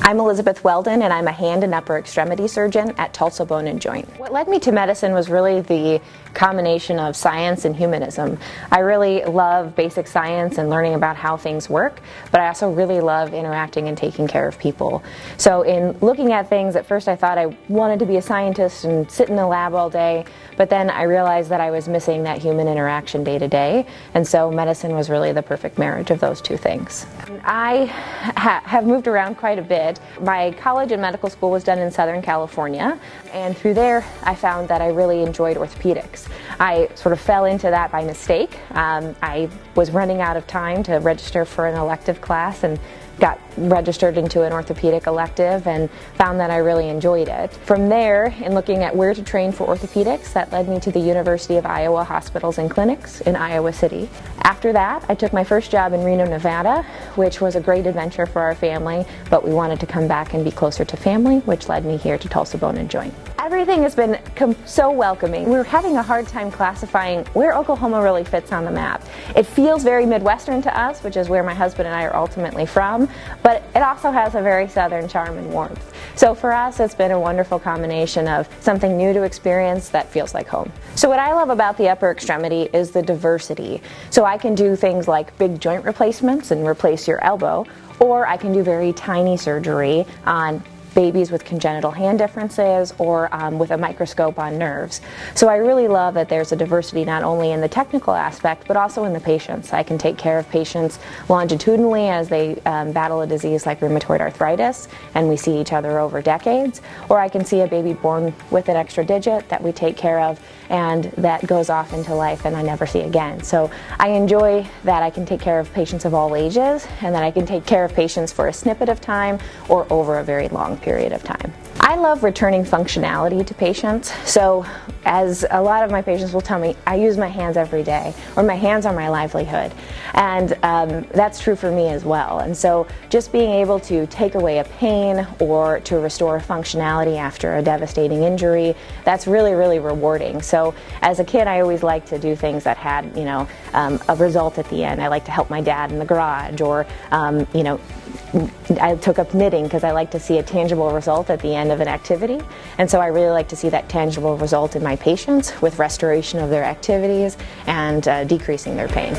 I'm Elizabeth Weldin, and I'm a hand and upper extremity surgeon at Tulsa Bone Joint. What led me to medicine was really the combination of science and humanism. I really love basic science and learning about how things work, but I also really love interacting and taking care of people. So in looking at things, at first I thought I wanted to be a scientist and sit in the lab all day, but then I realized that I was missing that human interaction day to day, and so medicine was really the perfect marriage of those two things. I have moved around quite a bit. My college and medical school was done in Southern California, and through there I found that I really enjoyed orthopedics. I sort of fell into that by mistake. I was running out of time to register for an elective class and got registered into an orthopedic elective and found that I really enjoyed it. From there, in looking at where to train for orthopedics, that led me to the University of Iowa Hospitals and Clinics in Iowa City. After that, I took my first job in Reno, Nevada, which was a great adventure for our family, but we wanted to come back and be closer to family, which led me here to Tulsa Bone Joint. Everything has been so welcoming. We're having a hard time classifying where Oklahoma really fits on the map. It feels very Midwestern to us, which is where my husband and I are ultimately from, but it also has a very southern charm and warmth. So for us, it's been a wonderful combination of something new to experience that feels like home. So what I love about the upper extremity is the diversity. So I can do things like big joint replacements and replace your elbow, or I can do very tiny surgery on babies with congenital hand differences or with a microscope on nerves. So I really love that there's a diversity not only in the technical aspect but also in the patients. I can take care of patients longitudinally as they battle a disease like rheumatoid arthritis, and we see each other over decades, or I can see a baby born with an extra digit that we take care of and that goes off into life and I never see again. So I enjoy that I can take care of patients of all ages and that I can take care of patients for a snippet of time or over a very long period of time. I love returning functionality to patients. So as a lot of my patients will tell me, I use my hands every day, or my hands are my livelihood. And that's true for me as well. And so just being able to take away a pain or to restore functionality after a devastating injury, that's really, really rewarding. So as a kid, I always liked to do things that had, a result at the end. I like to help my dad in the garage, or, I took up knitting because I like to see a tangible result at the end of an activity, and so I really like to see that tangible result in my patients with restoration of their activities and decreasing their pain.